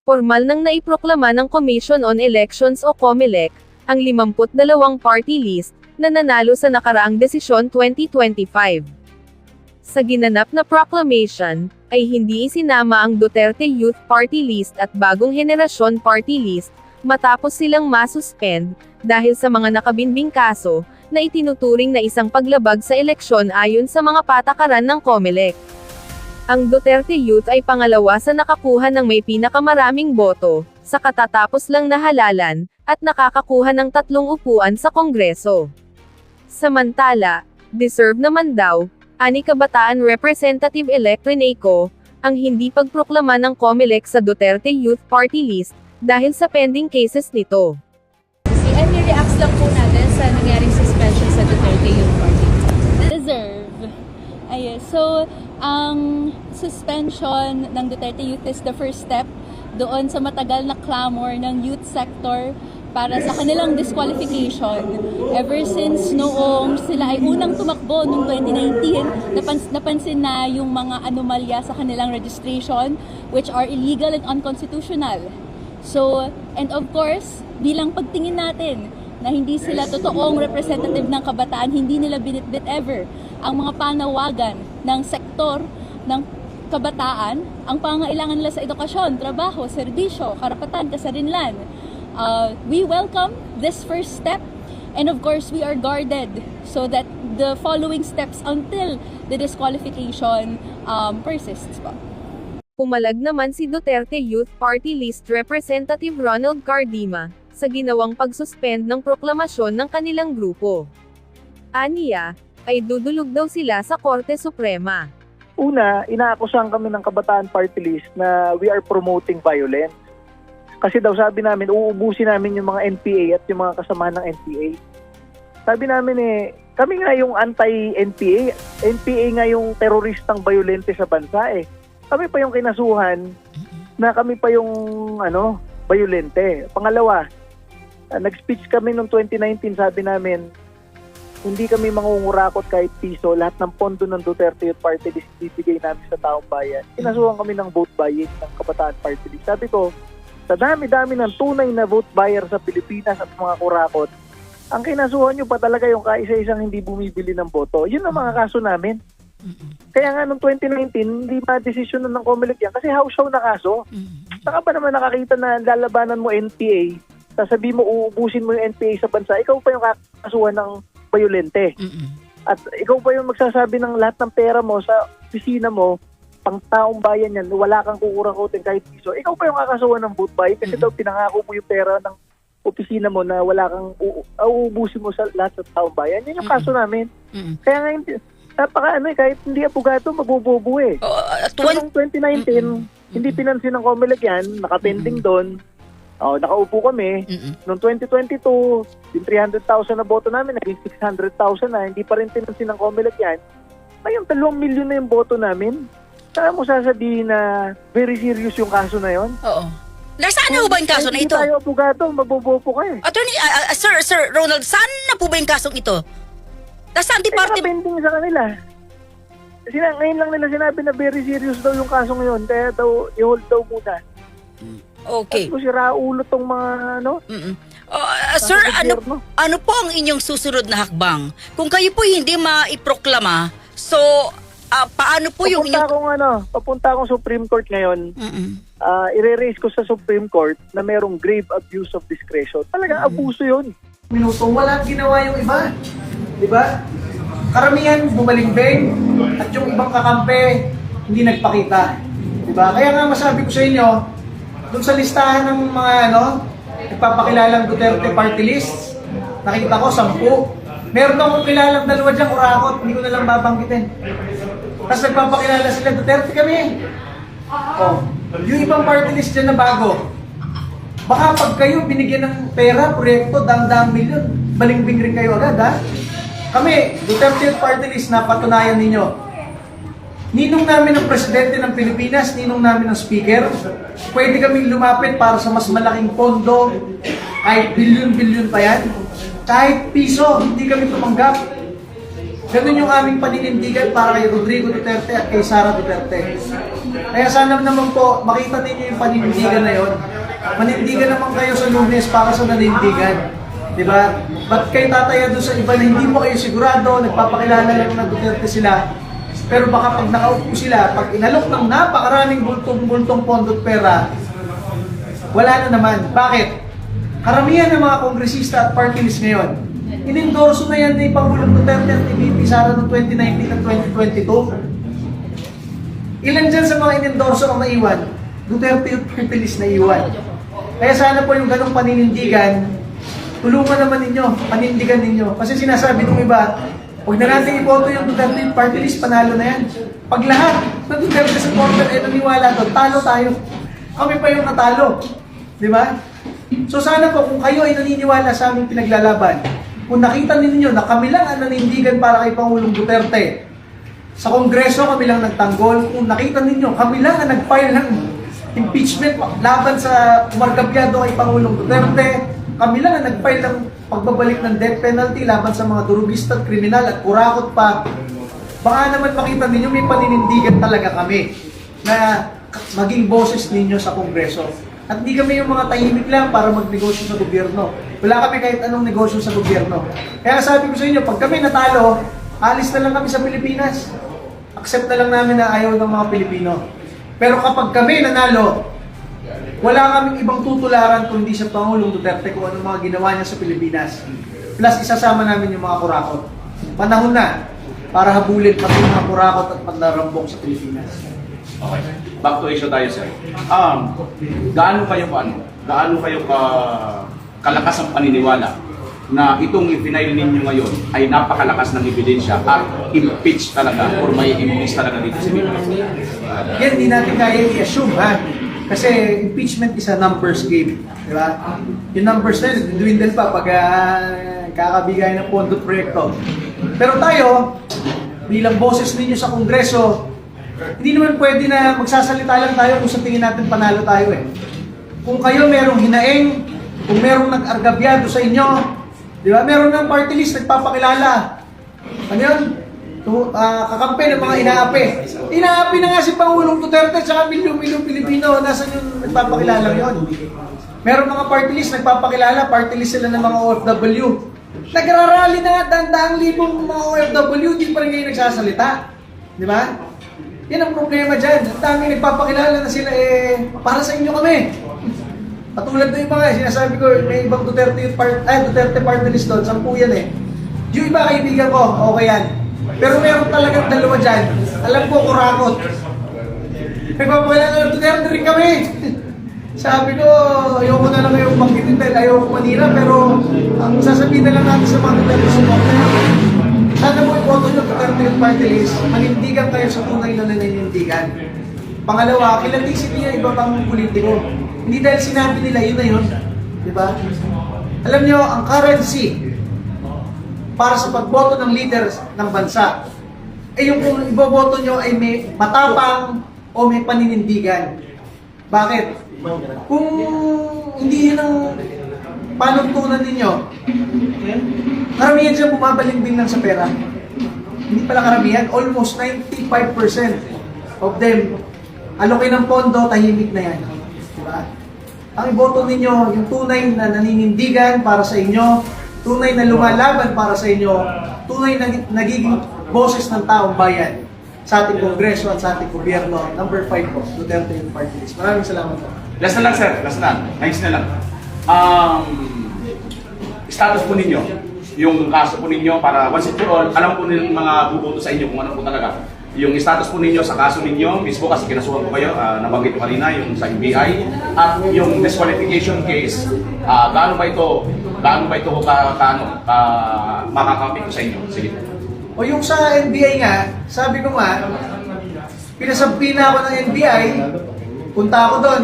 Formal nang naiproklama ng Commission on Elections o COMELEC, ang 52 party list, na nanalo sa nakaraang desisyon 2025. Sa ginanap na proclamation, ay hindi isinama ang Duterte Youth Party List at Bagong Henerasyon Party List, matapos silang masuspend, dahil sa mga nakabinbing kaso, na itinuturing na isang paglabag sa eleksyon ayon sa mga patakaran ng COMELEC. Ang Duterte Youth ay pangalawa sa nakakuha ng may pinakamaraming boto, sa katatapos lang na halalan, at nakakakuha ng 3 upuan sa Kongreso. Samantala, deserve naman daw, ani kabataan Representative-elect Rene Co, ang hindi pagproklama ng COMELEC sa Duterte Youth Party List, dahil sa pending cases nito. Reacts lang po natin sa nangyaring suspension sa Duterte Youth Party. Deserve. Ayun. So, ang suspension ng Duterte Youth is the first step doon sa matagal na clamor ng youth sector para sa kanilang disqualification. Ever since noong sila ay unang tumakbo noong 2019, napansin na yung mga anomalya sa kanilang registration, which are illegal and unconstitutional. So, and of course, bilang pagtingin natin na hindi sila totoong representative ng kabataan, hindi nila binitbit ever ang mga panawagan ng sektor ng kabataan, ang pangailangan nila sa edukasyon, trabaho, serbisyo, karapatan, kasarinlan. We welcome this first step, and of course we are guarded so that the following steps until the disqualification persists pa. Pumalag naman si Duterte Youth Party List Representative Ronald Cardima, sa ginawang pagsuspend ng proklamasyon ng kanilang grupo. Aniya, ay dudulog daw sila sa Korte Suprema. Una, inaakusahan kami ng Kabataan Party List na we are promoting violence. Kasi daw sabi namin, uubusin namin yung mga NPA at yung mga kasamahan ng NPA. Sabi namin kami nga yung anti-NPA. NPA nga yung teroristang violente sa bansa Kami pa yung kinasuhan na kami pa yung violente. Pangalawa, nag-speech kami noong 2019, sabi namin, hindi kami mangungurakot kahit piso, lahat ng pondo ng Duterte Youth Party List bibigay namin sa taong bayan. Kinasuhan kami ng vote buying ng Kabataan Party List. Sabi ko, sa dami-dami ng tunay na vote buyer sa Pilipinas at mga kurakot, ang kinasuhan nyo pa talaga yung kaisa-isang hindi bumibili ng boto. Yun ang mga kaso namin. Kaya nga noong 2019, hindi ma-desisyon ng COMELEC yan kasi house show na kaso. Saka ba naman nakakita na lalabanan mo NPA, sasabi mo uubusin mo yung NPA sa bansa, ikaw pa yung kakasuhan ng violente. At ikaw pa yung magsasabi ng lahat ng pera mo sa opisina mo, pang taong bayan yan, wala kang kukurang-kutin kahit piso. Ikaw pa yung kakasuhan ng vote buy kasi daw pinangako mo yung pera ng opisina mo na wala kang uubusin mo sa lahat ng taong bayan. Yan yung kaso namin. Kaya nga kahit hindi abogado, mabububo So, noong 2019, hindi pinansin ng COMELEC yan, nakapending doon. Nakaupo kami. Noong 2022, yung 300,000 na boto namin, naging 600,000 na, hindi pa rin pinansin ng COMELEC yan. Ngayon, 2 milyon na yung boto namin. Saan mo sasabihin na very serious yung kaso na yon? Oo. Nasaan na po ba yung kaso na ito? Hindi tayo abogado, mabubupo ka Attorney, Sir Ronald, saan na po ba yung kasong ito? Nasaan department? Nakapending sa kanila. Ngayon lang nila sinabi na very serious daw yung kaso ngayon, kaya daw i-hold daw muna. Okay. Tapos sira ulo tong mga Sir, ano po ang inyong susunod na hakbang? Kung kayo po hindi maiproklama, so paano po yung papunta akong Supreme Court ngayon. I-raise ko sa Supreme Court na merong grave abuse of discretion. Talagang abuso 'yun. Minuto, walang ginawa yung iba. Di ba? Karamihan bumalimbing at yung ibang kakampi hindi nagpakita. Di ba? Kaya nga masabi ko sa inyo, doon sa listahan ng mga nagpapakilalang Duterte Party List, nakita ko 10. Meron akong kilalang 2 dyan, kurakot, hindi ko na lang babanggitin. Tapos nagpapakilala sila, Duterte kami. Yung ibang party list dyan na bago, baka pag kayo binigyan ng pera, proyekto, dang-dang milyon, balingbing rin kayo agad, Kami, Duterte Party List, napatunayan ninyo. Ninong namin ang presidente ng Pilipinas, ninong namin ang speaker. Pwede kaming lumapit para sa mas malaking pondo, kahit bilyon-bilyon pa yan. Kahit piso, hindi kami tumanggap. Ganun yung aming paninindigan para kay Rodrigo Duterte at kay Sara Duterte. Kaya sana naman po, makita ninyo yung paninindigan na yun. Panindigan naman kayo sa Lunes para sa nanindigan. Diba? Ba't kayo tataya doon sa iba na hindi mo kayo sigurado, nagpapakilala lang na Duterte sila. Pero baka pag nakaupo sila, pag inalok ng napakaraming bultong-bultong pondo at pera, wala na naman. Bakit? Karamihan ng mga kongresista at party list ngayon, inendorso na yan ni Pangulong Duterte at ni VP Sara noong 2019 at 2022. Ilan dyan sa mga inendorso ang naiwan? Duterte yung party list na iwan. Kaya sana po yung ganong paninindigan, tulungan naman ninyo, panindigan ninyo. Kasi sinasabi ng iba, huwag na natin iboto yung Duterte yung party list, panalo na yan. Pag lahat ng Duterte supporter ay naniwala doon, talo tayo. Kami pa yung natalo. Di ba? So sana po kung kayo ay naniniwala sa aming pinaglalaban, kung nakita ninyo na kami lang ang nanindigan para kay Pangulong Duterte, sa Kongreso kami lang nagtanggol, kung nakita ninyo kami lang ang nag-file ng impeachment laban sa umargabyado kay Pangulong Duterte, kami lang ang nag-file ng pagbabalik ng death penalty laban sa mga durugista at kriminal at kurakot pa, baka naman makita ninyo may paninindigan talaga kami na maging boses ninyo sa Kongreso. At hindi kami yung mga tahimik lang para magnegosyo sa gobyerno. Wala kami kahit anong negosyo sa gobyerno. Kaya sabi ko sa inyo, pag kami natalo, alis na lang kami sa Pilipinas. Accept na lang namin na ayaw ng mga Pilipino. Pero kapag kami nanalo, wala kaming ibang tutularan kung hindi sa Pangulong Duterte kung anong mga ginawa niya sa Pilipinas. Plus, isasama namin yung mga kurakot. Panahon na para habulin pati yung mga kurakot at pandarambong sa Pilipinas. Okay. Back to issue tayo, sir. Gaano kayo kalakas ang paniniwala na itong i-final ninyo ngayon ay napakalakas ng ebidensya at impeach talaga or may impeach talaga dito sa Pilipinas? Yan, hindi natin kaya i-assume, ha? Kasi impeachment is a numbers game. Di ba? Yung numbers na yun, dwindle pa pag kakabigay ng pondo proyekto. Pero tayo, bilang boses ninyo sa Kongreso, hindi naman pwede na magsasalita lang tayo kung sa tingin natin panalo tayo eh. Kung kayo merong hinaing, kung merong nag-argabyado sa inyo, di ba? Meron ng party list nagpapakilala. Ano yun? Kakampi ng mga inaapi. Inaapi na nga si Pangulong Duterte at saka milyong-milyong Pilipino. Nasaan yung nagpapakilala yun? Meron mga party list nagpapakilala, party list sila ng mga OFW. Nagrarally na nga daang libong mga OFW, di pa rin ngayon nagsasalita. Di ba? Yan ang problema dyan. Ang dami nagpapakilala na sila para sa inyo kami. Patulad na yung mga sinasabi ko, may ibang Duterte party list doon, 10 yan eh. Yung iba kaibigan ko, okay yan. Pero meron talagang dalawa dyan. Alam ko, kurakot. Nagpapakilala na Duterte rin kami. Sabi ko, ayoko na lang ngayong banggitin dahil ayoko manira, pero ang sasabihin na lang natin sa mga Duterte supporter, sana mo iboto nyo Duterte yung party list, manindigan kayo sa tunay na naninindigan. Pangalawa, kilatisin niya iba pang politiko. Hindi dahil sinabi nila yun na yun. Diba? Alam nyo, ang currency para sa pagboto ng leaders ng bansa, yung kung iboboto nyo ay may matapang o may paninindigan. Bakit? Kung hindi yun ang panuntunan ninyo, karamihan siya bumabalimbing lang sa pera. Hindi pala karamihan, almost 95% of them, alokay ng pondo, tahimik na yan. Diba? Ang iboto ninyo, yung tunay na naninindigan para sa inyo, tunay na lumalaban para sa inyo, tunay na nagiging boses ng taong bayan sa ating Kongreso at sa ating gobyerno. Number 5 po, Duterte yung party list. Maraming salamat po. Last na lang, sir. Last na. Nice na lang. Status po ninyo, yung kaso po ninyo para once and for all, alam po ng mga buboto sa inyo kung ano po talaga. Yung status po ninyo sa kaso ninyo, mismo kasi kinasuhan ko kayo, nabanggit ko kanina, yung sa NBI, at yung disqualification case, gaano ba ito makakampi ko sa inyo? Sige. O yung sa NBI nga, sabi ko nga, pinasabi na ako ng NBI, punta ako doon,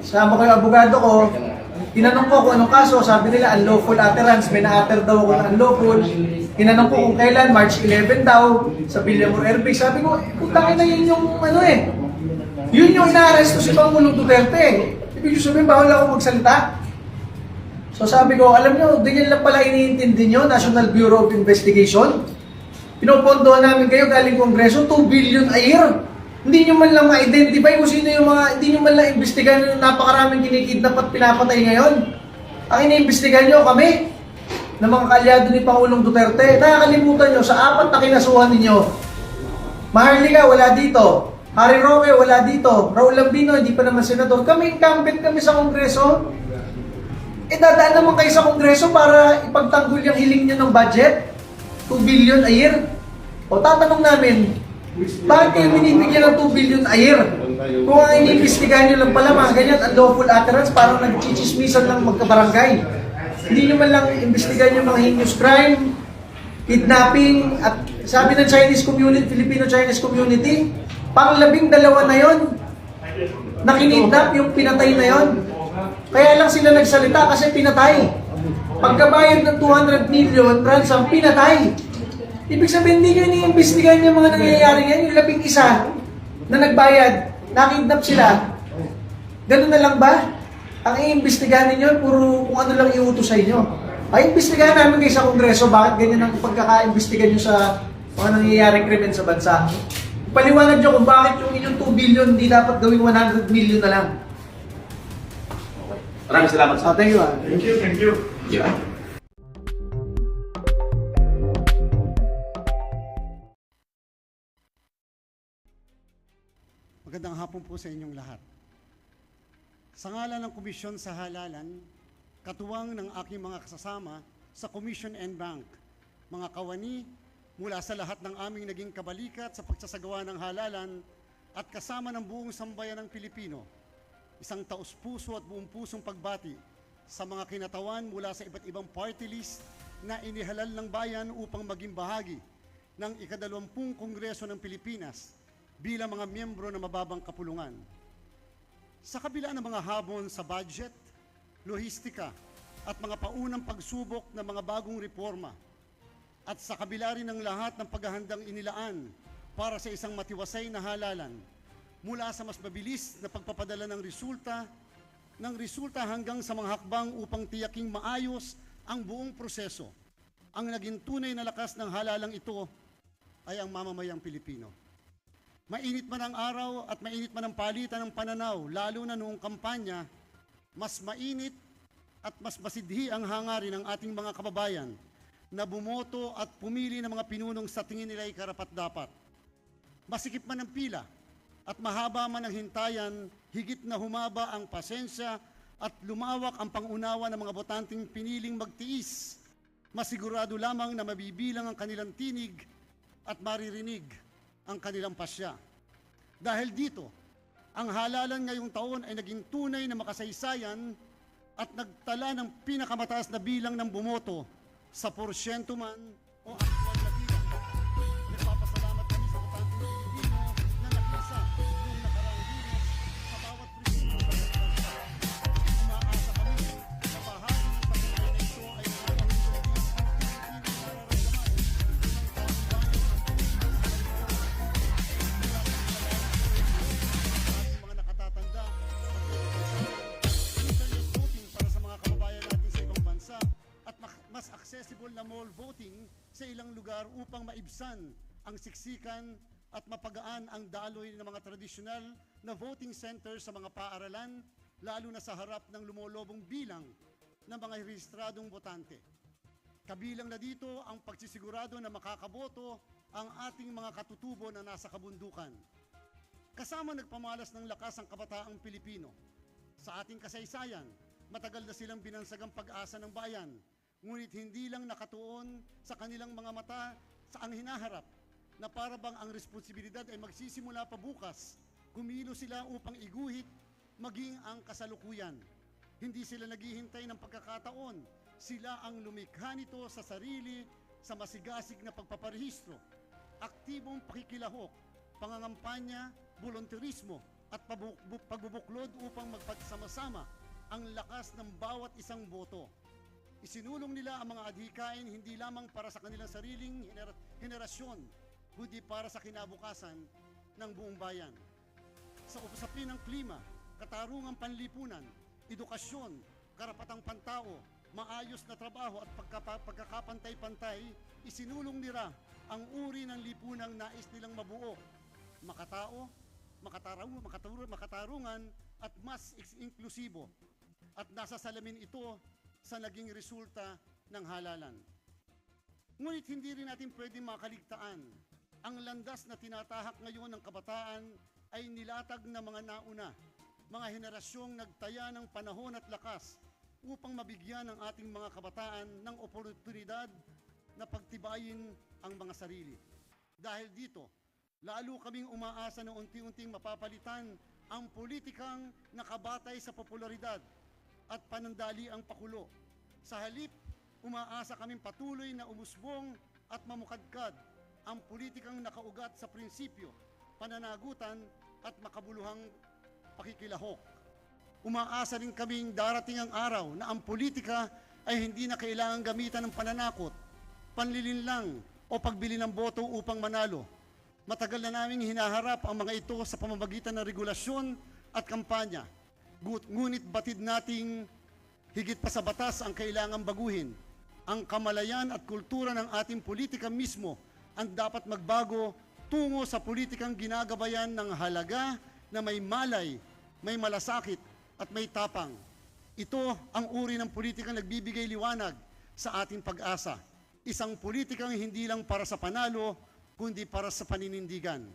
sama ko yung abogado ko, tinanong ko kung anong kaso, sabi nila unlawful utterance, may na-utter daw ako ng unlawful. Tinanong ko kung kailan, March 11 daw, sa Villamor Airbase. Sabi ko, putangin na yun yung yun yung ina-arresto si Pangulong Duterte. Ibig sabihin, bawal ako magsalita. So sabi ko, alam nyo, ganyan lang pala iniintindi nyo, National Bureau of Investigation. Pinopondohan namin kayo galing Kongreso, 2 billion a year. Hindi nyo man lang ma-identify kung sino yung mga, hindi nyo man lang imbestigahan yung napakaraming kinikidnap at pinapatay ngayon. Ang iniimbestigahan nyo kami, ng mga kalyado ni Pangulong Duterte. Nakakalimutan nyo, sa 4 na kinasuhan ninyo, Maharlika, wala dito. Harry Roque, wala dito. Raul Lambino, hindi pa naman senador. Kami, incumbent kami sa Kongreso. Dadaan naman kayo sa Kongreso para ipagtanggol yung hiling nyo ng budget. 2 billion a year. O tatanong namin, bakit kayo binibigyan ng 2 billion a year? Kung ang iniimbestigahan nyo lang pala, mga ganyan, unlawful utterance, parang nagchichismisan ng magkabarangay. Hindi nyo man lang imbestigahan yung mga heinous crime, kidnapping, at sabi ng Chinese community, Filipino-Chinese community, pang 12 na yon na kinidnap yung pinatay na yon. Kaya lang sila nagsalita kasi pinatay. Pagkabayad ng 200 million, ransom, pinatay. Ibig sabihin, hindi nyo iniimbestigahan yung mga nangyayari yan. Yung 11 na nagbayad, nakidnap sila. Ganun na lang ba? Ang iimbestigahan ninyo, puro kung ano lang iutos sa inyo. Ay, imbestigahan namin kayo sa Kongreso, bakit ganyan ang pagkaka-imbestigahan nyo sa mga nangyayaring krimen sa bansa. Paliwanag nyo kung bakit yung inyong 2 billion hindi dapat gawing 100 million na lang. Maraming salamat sa Thank you. Thank you. Yeah. Magandang hapon po sa inyong lahat. Sa ngalan ng Komisyon sa Halalan, katuwang ng aking mga kasasama sa Commission and Bank, mga kawani, mula sa lahat ng aming naging kabalikat sa pagsasagawa ng halalan at kasama ng buong sambayan ng Pilipino, isang taus-puso at buong pusong pagbati sa mga kinatawan mula sa iba't ibang party list na inihalal ng bayan upang maging bahagi ng ika-20 Kongreso ng Pilipinas bilang mga miyembro ng mababang kapulungan. Sa kabila ng mga habon sa budget, lohistika at mga paunang pagsubok ng mga bagong reforma, at sa kabila rin ng lahat ng paghahandang inilaan para sa isang matiwasay na halalan, mula sa mas mabilis na pagpapadala ng resulta hanggang sa mga hakbang upang tiyaking maayos ang buong proseso, ang naging tunay na lakas ng halalang ito ay ang mamamayang Pilipino. Mainit man ang araw at mainit man ang palitan ng pananaw, lalo na noong kampanya, mas mainit at mas masidhi ang hangarin ng ating mga kababayan na bumoto at pumili ng mga pinunong sa tingin nila ay karapat-dapat. Masikip man ang pila at mahaba man ang hintayan, higit na humaba ang pasensya at lumawak ang pangunawa ng mga botanteng piniling magtiis. Masigurado lamang na mabibilang ang kanilang tinig at maririnig ang kanilang pasya. Dahil dito, ang halalan ngayong taon ay naging tunay na makasaysayan at nagtala ng pinakamataas na bilang ng bumoto sa porsyento man o aktwal na bilang. Nagpapasalamat kami sa botanteng Pilipino na nakisa noong nakaraang Lunes sa bawat presinto ng bansa. Umaasa kami na bahagi ng tagumpay na ito ay nakakahintindi ang Pilipino nararamdaman ng taong mga nakatatanda at internet voting para sa mga kababayan natin sa ibang bansa at mas accessible na mall voting sa ilang lugar upang maibsan ang siksikan at mapagaan ang daloy ng mga tradisyonal na voting center sa mga paaralan, lalo na sa harap ng lumolobong bilang ng mga rehistradong botante. Kabilang na dito ang pagsisigurado na makakaboto ang ating mga katutubo na nasa kabundukan. Kasama nagpamalas ng lakas ang kabataang Pilipino. Sa ating kasaysayan, matagal na silang binansagang pag-asa ng bayan, ngunit hindi lang nakatuon sa kanilang mga mata sa ang hinaharap na para bang ang responsibilidad ay magsisimula pa bukas, kumilo sila upang iguhit maging ang kasalukuyan. Hindi sila naghihintay ng pagkakataon, sila ang lumikha nito sa sarili sa masigasig na pagpaparehistro, aktibong pakikilahok, pangangampanya, volunteerismo at pagbubuklod upang magpagsama-sama ang lakas ng bawat isang boto. Isinulong nila ang mga adhikain hindi lamang para sa kanilang sariling henerasyon, kundi para sa kinabukasan ng buong bayan. Sa usapin ng klima, katarungang panlipunan, edukasyon, karapatang pantao, maayos na trabaho at pagkakapantay-pantay, isinulong nila ang uri ng lipunang nais nilang mabuo, makatao, makatarungan at mas inklusibo. At nasa salamin ito sa naging resulta ng halalan. Ngunit hindi rin natin pwedeng makaligtaan. Ang landas na tinatahak ngayon ng kabataan ay nilatag na mga nauna, mga henerasyong nagtaya ng panahon at lakas upang mabigyan ng ating mga kabataan ng oportunidad na pagtibayin ang mga sarili. Dahil dito, lalo kaming umaasa na unti-unting mapapalitan ang politikang nakabatay sa popularidad at panandali ang pakulo. Sa halip, umaasa kaming patuloy na umusbong at mamukadkad ang politikang nakaugat sa prinsipyo, pananagutan at makabuluhang pakikilahok. Umaasa rin kaming darating ang araw na ang politika ay hindi na kailangang gamitan ng pananakot, panlilinlang o pagbili ng boto upang manalo. Matagal na naming hinaharap ang mga ito sa pamamagitan ng regulasyon at kampanya. Ngunit batid nating higit pa sa batas ang kailangang baguhin. Ang kamalayan at kultura ng ating politika mismo ang dapat magbago tungo sa politikang ginagabayan ng halaga na may malay, may malasakit at may tapang. Ito ang uri ng politikang nagbibigay liwanag sa ating pag-asa. Isang politikang hindi lang para sa panalo, kundi para sa paninindigan.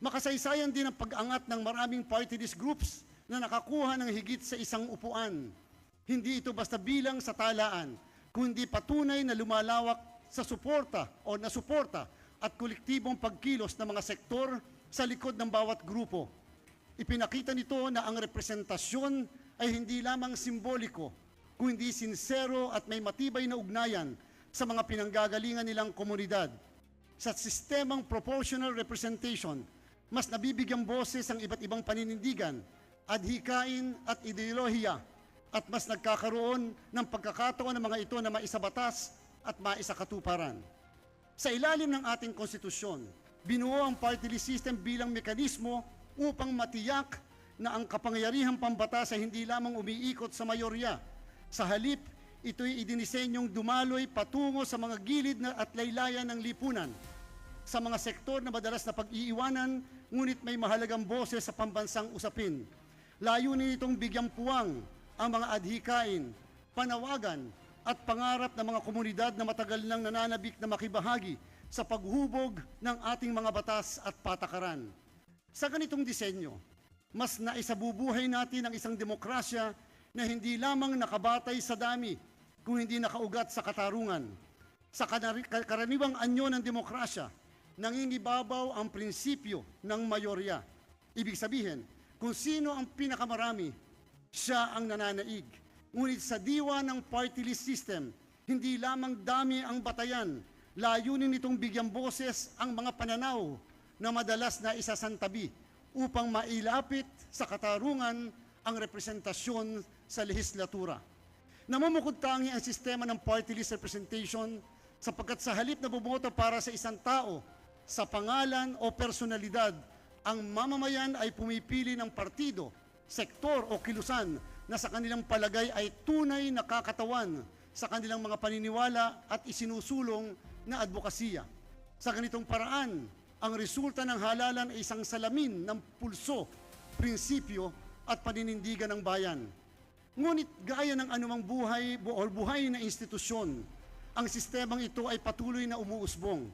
Makasaysayan din ang pag-angat ng maraming party list groups na nakakuha ng higit sa isang upuan. Hindi ito basta bilang sa talaan, kundi patunay na lumalawak sa suporta o nasuporta at kolektibong pagkilos ng mga sektor sa likod ng bawat grupo. Ipinakita nito na ang representasyon ay hindi lamang simboliko, kundi sinsero at may matibay na ugnayan sa mga pinanggagalingan nilang komunidad. Sa sistemang proportional representation, mas nabibigyang boses ang iba't ibang paninindigan, adhikain at ideolohiya, at mas nagkakaroon ng pagkakataon ng mga ito na maisabatas at maisakatuparan. Sa ilalim ng ating konstitusyon, binuo ang party list system bilang mekanismo upang matiyak na ang kapangyarihang pambatas ay hindi lamang umiikot sa mayorya. Sa halip, ito'y idinisenyong dumaloy patungo sa mga gilid at laylayan ng lipunan, sa mga sektor na madalas na pag-iiwanan, ngunit may mahalagang boses sa pambansang usapin. Layunin itong bigyang puwang ang mga adhikain, panawagan at pangarap ng mga komunidad na matagal nang nananabik na makibahagi sa paghubog ng ating mga batas at patakaran. Sa ganitong disenyo, mas naisabubuhay natin ang isang demokrasya na hindi lamang nakabatay sa dami, kung hindi nakaugat sa katarungan. Sa karaniwang anyo ng demokrasya, nangingibabaw ang prinsipyo ng mayorya. Ibig sabihin, kung sino ang pinakamarami, siya ang nananaig. Ngunit sa diwa ng party list system, hindi lamang dami ang batayan, layunin nitong bigyang boses ang mga pananaw na madalas na isasantabi upang mailapit sa katarungan ang representasyon sa lehislatura. Namumukod tangi ang sistema ng party list representation sapagkat sa halip na bumoto para sa isang tao, sa pangalan o personalidad, ang mamamayan ay pumipili ng partido, sektor o kilusan na sa kanilang palagay ay tunay na kakatawan sa kanilang mga paniniwala at isinusulong na advokasya. Sa ganitong paraan, ang resulta ng halalan ay isang salamin ng pulso, prinsipyo at paninindigan ng bayan. Ngunit gaya ng anumang buhay na institusyon, ang sistemang ito ay patuloy na umuusbong.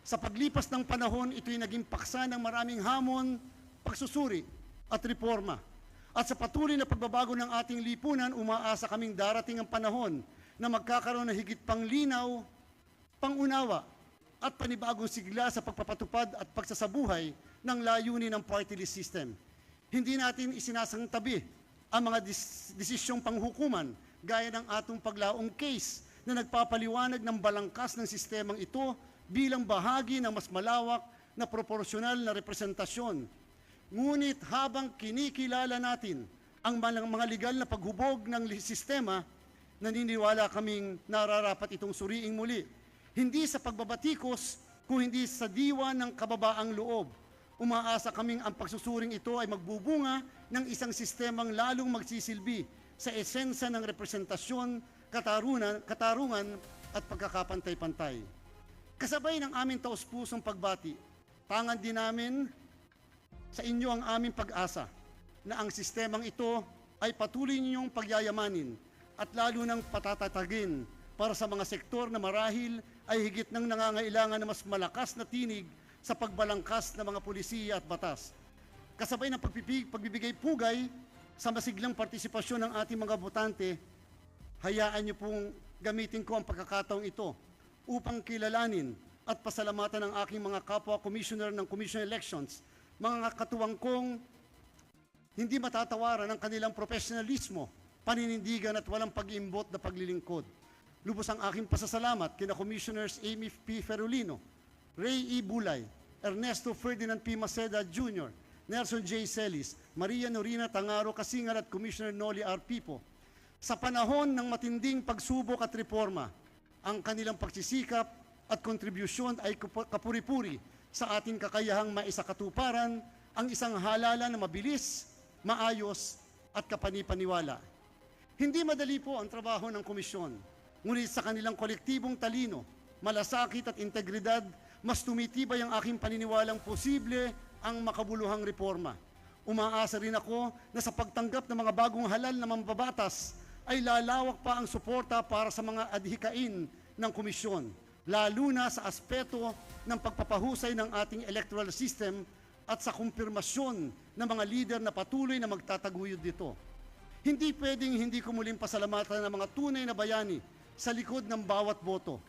Sa paglipas ng panahon, ito'y naging paksa ng maraming hamon, pagsusuri at reforma. At sa patuloy na pagbabago ng ating lipunan, umaasa kaming darating ang panahon na magkakaroon ng higit pang linaw, pangunawa at panibagong sigla sa pagpapatupad at pagsasabuhay ng layunin ng party list system. Hindi natin isinasangtabi ang mga desisyong panghukuman gaya ng atong paglaong case na nagpapaliwanag ng balangkas ng sistemang ito bilang bahagi ng mas malawak na proporsyonal na representasyon. Ngunit habang kinikilala natin ang mga legal na paghubog ng sistema, naniniwala kaming nararapat itong suriing muli. Hindi sa pagbabatikos, kung hindi sa diwa ng kababaang loob. Umaasa kaming ang pagsusuring ito ay magbubunga ng isang sistemang lalong magsisilbi sa esensya ng representasyon, katarungan at pagkakapantay-pantay. Kasabay ng aming taus-pusong pagbati, tangan din namin sa inyo ang aming pag-asa na ang sistemang ito ay patuloy ninyong pagyayamanin at lalo nang patatatagin para sa mga sektor na marahil ay higit nang nangangailangan na mas malakas na tinig sa pagbalangkas ng mga pulisiya at batas. Kasabay ng pagbibigay pugay sa masiglang partisipasyon ng ating mga botante, hayaan niyo pong gamitin ko ang pagkakataong ito upang kilalanin at pasalamatan ng aking mga kapwa commissioner ng Commission Elections, mga katuwang kong hindi matatawaran ang kanilang profesionalismo, paninindigan at walang pag-iimbot na paglilingkod. Lubos ang aking pasasalamat kina Commissioners Amy P. Ferulino, Ray E. Bulay, Ernesto Ferdinand P. Maceda Jr., Nelson J. Celis, Maria Norina Tangaro Kasingar at Commissioner Noli R. Pipo. Sa panahon ng matinding pagsubok at reforma, ang kanilang pagsisikap at kontribusyon ay kapuri-puri sa ating kakayahang maisakatuparan ang isang halalan na mabilis, maayos at kapanipaniwala. Hindi madali po ang trabaho ng komisyon, ngunit sa kanilang kolektibong talino, malasakit at integridad, mas tumitibay ang aking paniniwalang posible ang makabuluhang reforma. Umaasa rin ako na sa pagtanggap ng mga bagong halal na mambabatas ay lalawak pa ang suporta para sa mga adhikain ng komisyon, lalo na sa aspeto ng pagpapahusay ng ating electoral system at sa kumpirmasyon ng mga lider na patuloy na magtataguyod dito. Hindi pwedeng hindi ko muling pasalamatan ng mga tunay na bayani sa likod ng bawat boto.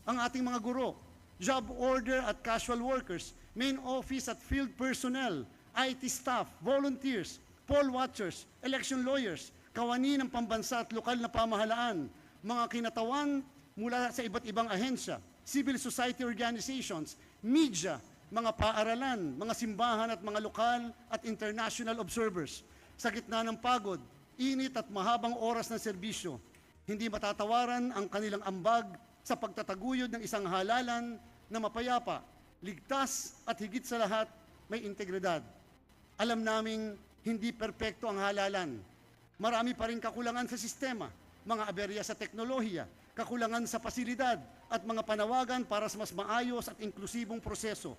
Ang ating mga guro, job order at casual workers, main office at field personnel, IT staff, volunteers, poll watchers, election lawyers, kawani ng pambansa at lokal na pamahalaan, mga kinatawan mula sa iba't ibang ahensya, civil society organizations, media, mga paaralan, mga simbahan at mga lokal at international observers. Sa gitna ng pagod, init at mahabang oras ng serbisyo, hindi matatawaran ang kanilang ambag sa pagtataguyod ng isang halalan na mapayapa, ligtas at higit sa lahat may integridad. Alam naming hindi perpekto ang halalan. Marami pa rin kakulangan sa sistema, mga aberya sa teknolohiya, kakulangan sa pasilidad at mga panawagan para sa mas maayos at inklusibong proseso.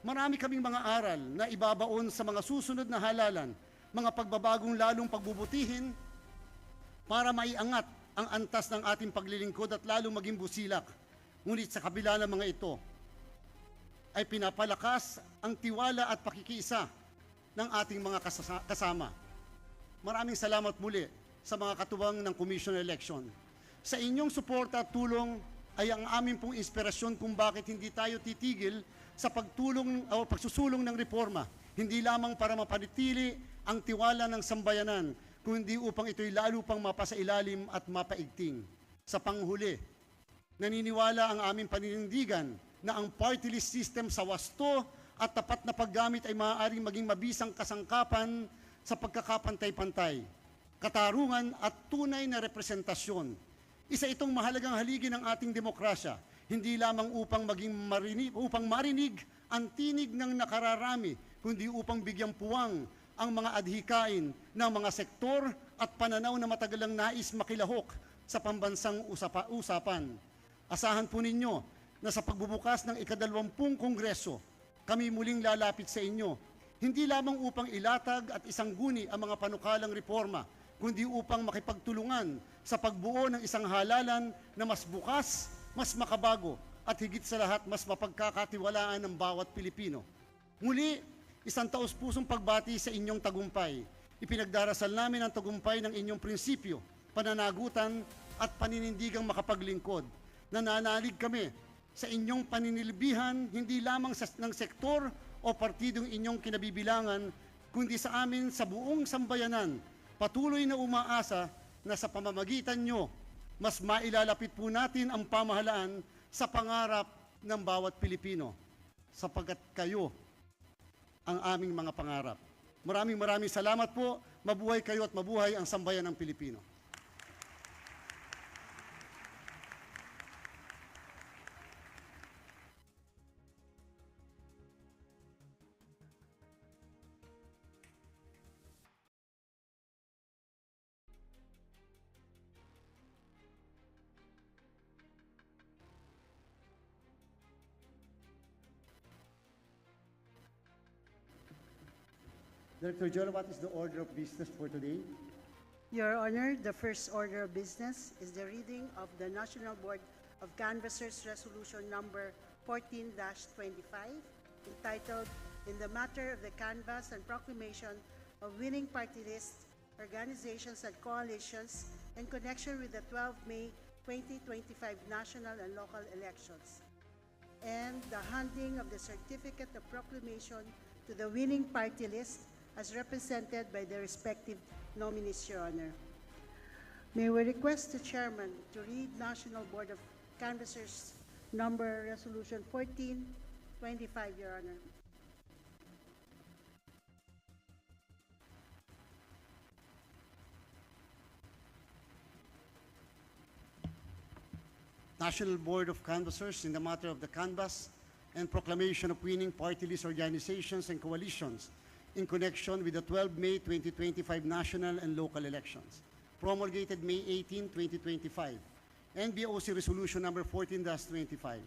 Marami kaming mga aral na ibabaon sa mga susunod na halalan, mga pagbabagong lalong pagbubutihin para maiangat ang antas ng ating paglilingkod at lalong maging busilak. Ngunit sa kabila ng mga ito, ay pinapalakas ang tiwala at pakikiisa ng ating mga kasama. Maraming salamat muli sa mga katuwang ng Commission Election. Sa inyong suporta at tulong ay ang aming pong inspirasyon kung bakit hindi tayo titigil sa pagtulong o pagsusulong ng reforma, hindi lamang para mapanatili ang tiwala ng sambayanan, kundi upang ito'y lalo pang mapasailalim at mapaigting. Sa panghuli, naniniwala ang aming paninindigan na ang party list system sa wasto at tapat na paggamit ay maaaring maging mabisang kasangkapan sa pagkakapantay-pantay, katarungan at tunay na representasyon. Isa itong mahalagang haligi ng ating demokrasya, hindi lamang upang marinig ang tinig ng nakararami, kundi upang bigyang puwang ang mga adhikain ng mga sektor at pananaw na matagalang nais makilahok sa pambansang usapan. Asahan po ninyo na sa pagbubukas ng ika-20 Kongreso, kami muling lalapit sa inyo, hindi lamang upang ilatag at isangguni ang mga panukalang reforma, kundi upang makipagtulungan sa pagbuo ng isang halalan na mas bukas, mas makabago, at higit sa lahat mas mapagkakatiwalaan ng bawat Pilipino. Muli, isang taos-pusong pagbati sa inyong tagumpay. Ipinagdarasal namin ang tagumpay ng inyong prinsipyo, pananagutan at paninindigang makapaglingkod. Nananalig kami sa inyong paninilbihan hindi lamang ng sektor o partidong inyong kinabibilangan, kundi sa amin sa buong sambayanan. Patuloy na umaasa na sa pamamagitan nyo, mas mailalapit po natin ang pamahalaan sa pangarap ng bawat Pilipino, sapagkat kayo ang aming mga pangarap. Maraming salamat po. Mabuhay kayo at mabuhay ang sambayan ng Pilipino. Director Jola, what is the order of business for today? Your Honor, the first order of business is the reading of the National Board of Canvassers Resolution Number 14-25, entitled In the Matter of the Canvass and Proclamation of Winning Party Lists, Organizations and Coalitions in connection with the 12 May 2025 national and local elections, and the handing of the Certificate of Proclamation to the winning party list as represented by the respective nominees, Your Honor. May we request the Chairman to read National Board of Canvassers Number Resolution 1425, Your Honor. National Board of Canvassers in the matter of the canvass and proclamation of winning party list organizations and coalitions in connection with the 12 May 2025 national and local elections, promulgated May 18, 2025, NBOC Resolution Number 14-25.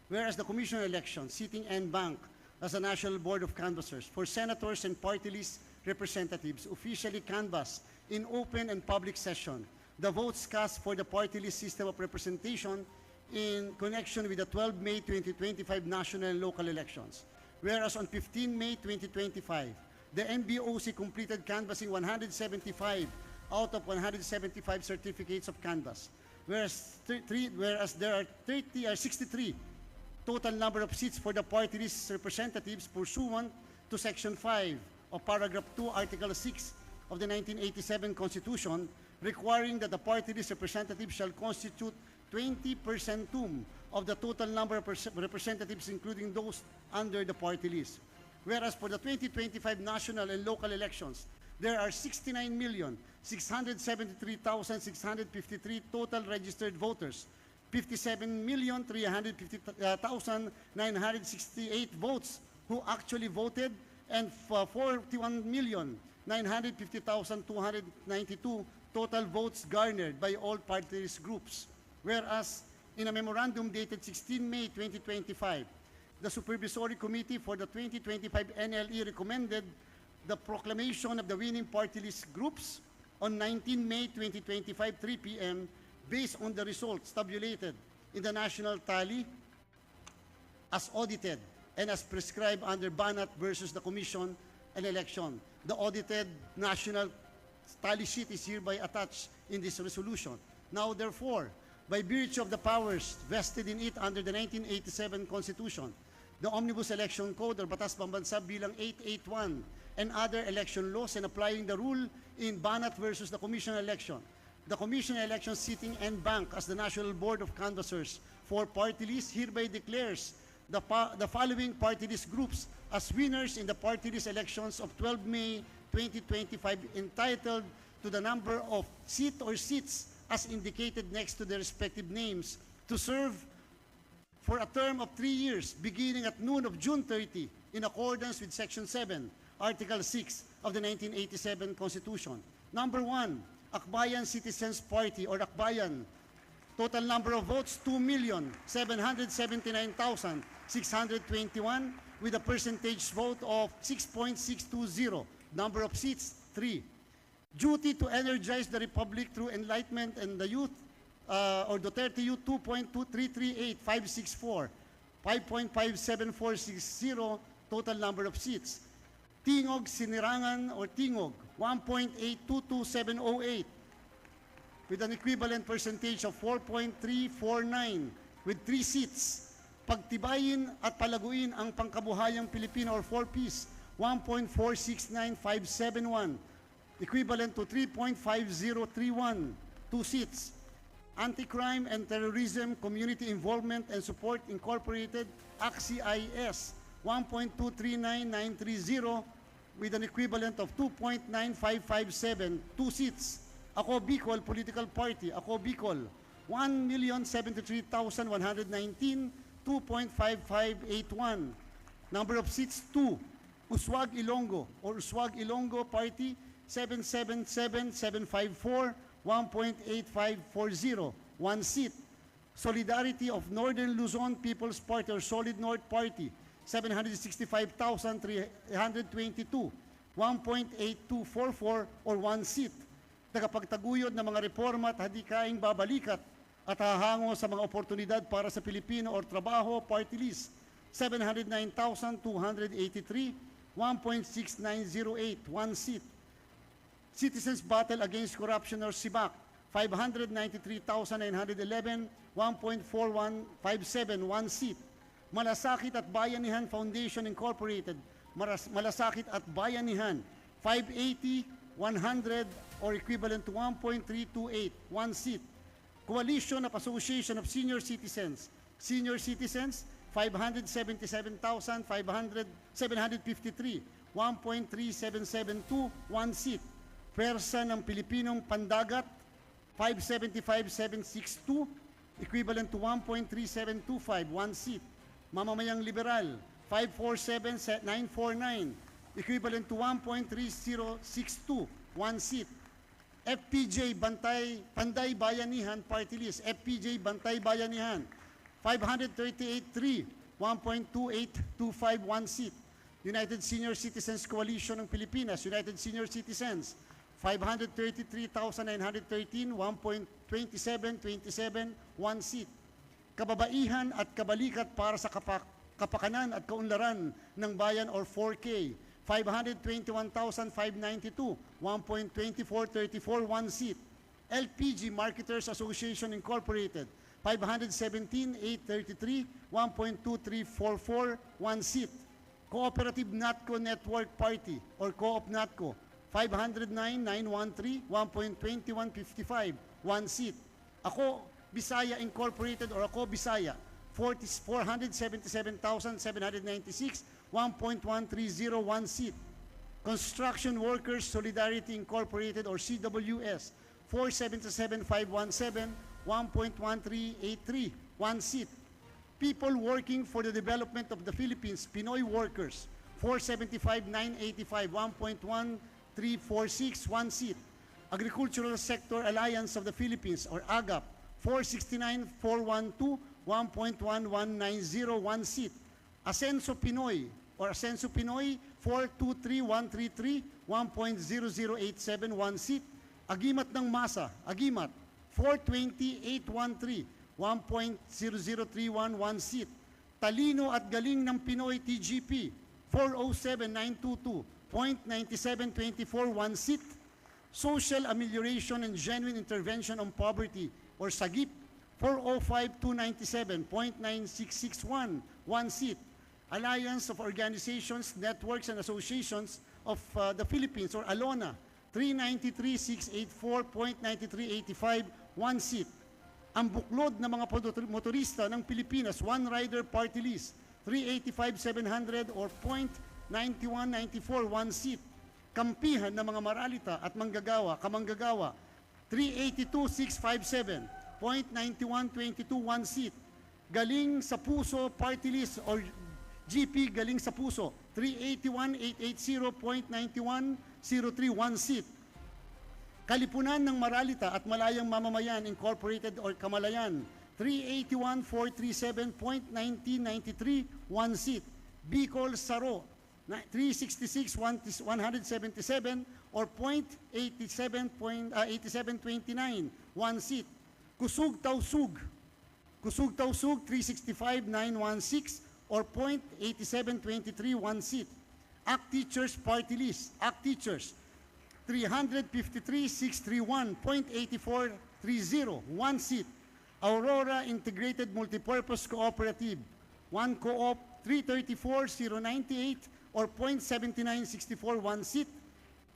Whereas the Commission on Elections, sitting en banc as a National Board of Canvassers for senators and party list representatives officially canvass in open and public session the votes cast for the party list system of representation in connection with the 12 May 2025 national and local elections. Whereas on 15 May 2025, the NBOC completed canvassing 175 out of 175 certificates of canvass, whereas there are 63 total number of seats for the party list representatives pursuant to Section 5 of Paragraph 2, Article 6 of the 1987 Constitution, requiring that the party list representative shall constitute 20% of the total number of representatives, including those under the party list. Whereas for the 2025 national and local elections, there are 69,673,653 total registered voters, 57,350,968 votes who actually voted, and 41,950,292 total votes garnered by all party list groups. Whereas, in a memorandum dated 16 May 2025, the Supervisory Committee for the 2025 NLE recommended the proclamation of the winning party list groups on 19 May 2025, 3 p.m., based on the results tabulated in the national tally as audited and as prescribed under Banat versus the Commission on Election. The audited national tally sheet is hereby attached in this resolution. Now, therefore, by virtue of the powers vested in it under the 1987 Constitution, the Omnibus Election Code or Batas Pambansa bilang 881 and other election laws, and applying the rule in Banat versus the Commission on Election, the Commission on Election sitting en banc as the National Board of Canvassers for party list hereby declares the following party list groups as winners in the party list elections of 12 May 2025, entitled to the number of seat or seats as indicated next to their respective names, to serve for a term of 3 years beginning at noon of June 30 in accordance with Section 7, Article 6 of the 1987 Constitution. Number 1, Akbayan Citizens Party or Akbayan. Total number of votes, 2,779,621 with a percentage vote of 6.620. Number of seats, 3. Duty to energize the Republic through enlightenment and the youth, or Duterte Youth, 2.2338564, 5.57460 total number of seats. Tingog Sinirangan or Tingog, 1.822708 with an equivalent percentage of 4.349 with 3 seats. Pagtibayin at palaguin ang pangkabuhayang Pilipino or 4Ps, 1.469571 equivalent to 3.5031, 2 seats. Anti-Crime and Terrorism Community Involvement and Support Incorporated, AXI-IS, 1.239930 with an equivalent of 2.9557, 2 seats. Ako Bicol Political Party, Ako Bicol, 1,073,119, 2.5581. Number of seats, 2. Uswag Ilonggo or Uswag Ilonggo Party, 777,754, 1.8540, 1 seat. Solidarity of Northern Luzon People's Party or Solid North Party, 765,322, 1.8244 or 1 seat. Tagapagtaguyod ng mga reforma at hadikaing babalikat at hahango sa mga oportunidad para sa Pilipino or trabaho, party list, 709,283, 1.6908, 1 seat. Citizens Battle Against Corruption or CIBAC, 593,911, 1.4157, 1 seat. Malasakit at Bayanihan Foundation Incorporated, Malasakit at Bayanihan, 580, 100 or equivalent to 1.328, 1 seat. Coalition of Association of Senior Citizens, 577,753, 1.3772, 1 seat. Pwersa ng Pilipinong Pandagat, 575,762, equivalent to 1.3725, 1 seat. Mamamayang Liberal, 547,949, equivalent to 1.3062, 1 seat. FPJ Panday Bayanihan Party List, FPJ Bantay Bayanihan, 538,3, 1.2825, 1 seat. United Senior Citizens Coalition ng Pilipinas, United Senior Citizens, 533,913, 1.2727, 1 seat. Kababaihan at kabalikat para sa kapakanan at kaunlaran ng bayan or 4K, 521,592, 1.2434, 1 seat. LPG Marketers Association Incorporated, 517,833, 1.2344, 1 seat. Cooperative Natco Network Party or Co-op Natco, 509,913, 1.2155, 1 seat. Ako, Bisaya Incorporated or Ako Bisaya, 477,796, 1.130, 1 seat. Construction Workers Solidarity Incorporated or CWS, 477,517, 1.1383, 1 seat. People Working for the Development of the Philippines, Pinoy Workers, 475,985, 1.1346, 1 seat. Agricultural Sector Alliance of the Philippines or AGAP, 469,412, 1.1190, 1 seat. Asenso Pinoy or Asenso Pinoy, 423,133, 1.0087, 1 seat. Agimat ng Masa, Agimat, 420,813, 1.0031, 1 seat. Talino at Galing ng Pinoy TGP, 407,922, 0.9724, 1 seat. Social Amelioration and Genuine Intervention on Poverty or SAGIP, 405,297, 0.9661, 1 seat. Alliance of Organizations, Networks, and Associations of the Philippines or ALONA, 393,684, 0.9385, 1 seat. Ang buklod ng mga motorista ng Pilipinas, One Rider Party List, 385,700 or 0.9194, 1 seat. Kampihan ng mga maralita at kamanggagawa, 382,657, 0.9122, 1 seat. Galing sa Puso Party List or GP Galing sa Puso, 381,880, 0.9103, 1 seat. Kalipunan ng Maralita at Malayang Mamamayan Incorporated or Kamalayan, 381,437, 0.1993, 1 seat. Bicol Saro, 366,177 or 0.8729, 1 seat. Kusug Tausug, 365,916 or 0.8723, 1 seat. Act Teachers Party List, Act Teachers, 353,631, 0.8430, 1 seat. Aurora Integrated Multipurpose Cooperative, 1 Co-op, 334,098 or 0.7964, 1 seat.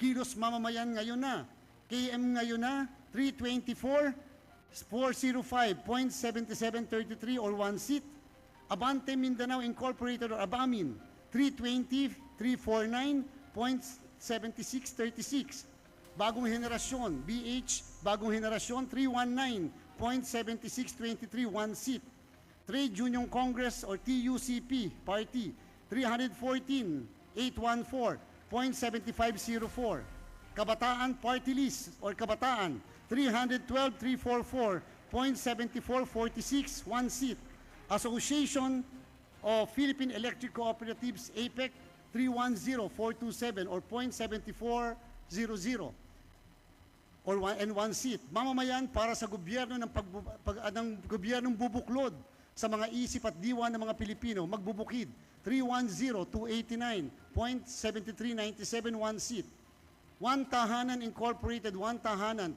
Kilos Mamamayan ngayon na, KM ngayon na, 324,405, 0.7733 or 1 seat. Abante Mindanao Incorporated or Abamin, 320,349, 0.7636. Bagong Henerasyon, BH, Bagong Henerasyon, 319, 0.7623, 1 seat. Trade Union Congress or TUCP Party, 314,814, 0.7504. Kabataan Party List or Kabataan, 312,344, 0.7446, 1 seat. Association of Philippine Electric Cooperatives, APEC, 310,427 or 0.7400 or and 1 seat. Mamamayan para sa gobyerno ng ng gobyernong bubuklod sa mga isip at diwa ng mga Pilipino, magbubukid. 310,289.7397 1 seat. One Tahanan Incorporated, One Tahanan,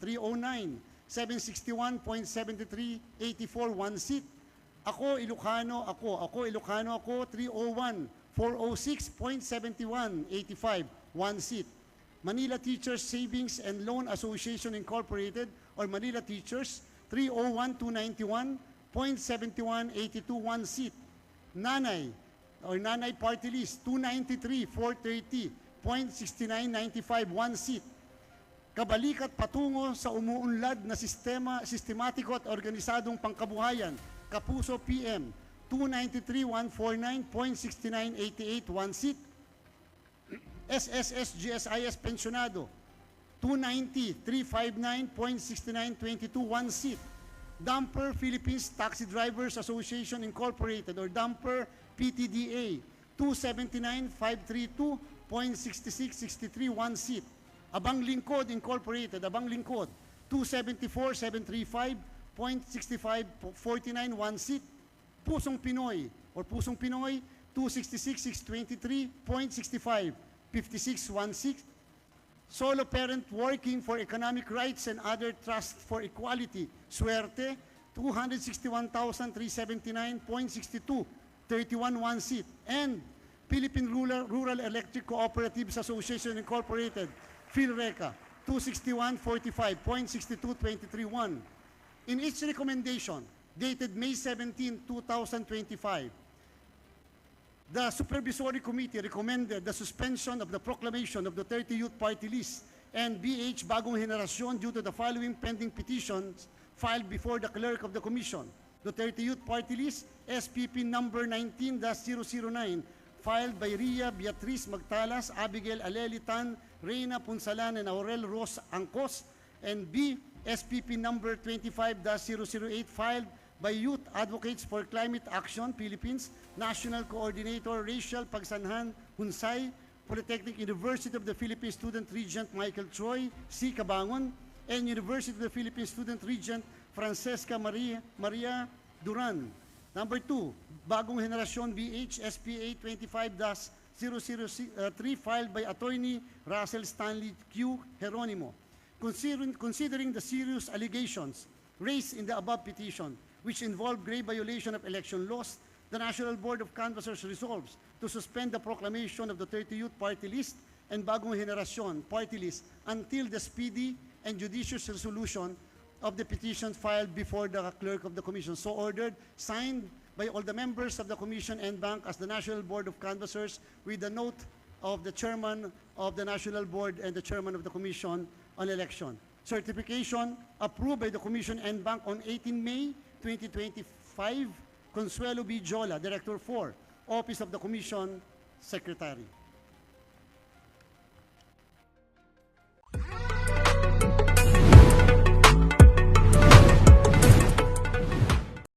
309,761.7384 1 seat. Ako Ilocano, ako 301,406.7185 1 seat. Manila Teachers Savings and Loan Association Incorporated or Manila Teachers, 301,291.7182 1 seat. Nanay or Nanay Party List, 293,430.6995 1 seat. Kabalikat patungo sa umuunlad na sistematiko at organisadong pangkabuhayan, Kapuso PM, 293,149.6988 1 seat. SSS GSIS Pensionado, 290,359.6922 1 seat. Dumper Philippines Taxi Drivers Association Incorporated or Dumper PTDA, 279,532.6663 1 seat. Abang Lingkod Incorporated, Abang Lingkod, 274,735.6549 1 seat. Pusong Pinoy or Pusong Pinoy, 266,623.65 5616. Solo Parent Working for Economic Rights and Other Trust for Equality, Suerte, 261,379.62 31 1 seat. And Philippine Rural Electric Cooperatives Association Incorporated, PhilReca, 261,45.62 23 1. In each recommendation, dated May 17, 2025, the Supervisory Committee recommended the suspension of the proclamation of the 30 Youth Party List and BH Bagong Henerasyon due to the following pending petitions filed before the Clerk of the Commission. The 30 Youth Party List, SPP number 19-009, filed by Ria Beatriz Magtalas, Abigail Alelitan, Reina Punsalan, and Aurel Ros Angkos, and B, SPP number 25-008, filed by Youth Advocates for Climate Action Philippines, National Coordinator Rachel Pagsanhan Hunsay, Polytechnic University of the Philippines Student Regent Michael Troy C. Cabangon, and University of the Philippines Student Regent Francesca Maria Duran. Number 2, Bagong Henerasyon BH SPA 25-003, filed by Attorney Russell Stanley Q. Geronimo. Considering the serious allegations raised in the above petition, which involve grave violation of election laws, the National Board of Canvassers resolves to suspend the proclamation of the 30 Youth Party List and Bagong Henerasyon Party List until the speedy and judicious resolution of the petitions filed before the Clerk of the Commission. So ordered, signed by all the members of the Commission and Bank as the National Board of Canvassers with the note of the Chairman of the National Board and the Chairman of the Commission on Election. Certification approved by the Commission and Bank on 18 May 2025, Consuelo B. Jola, Director 4, Office of the Commission Secretary.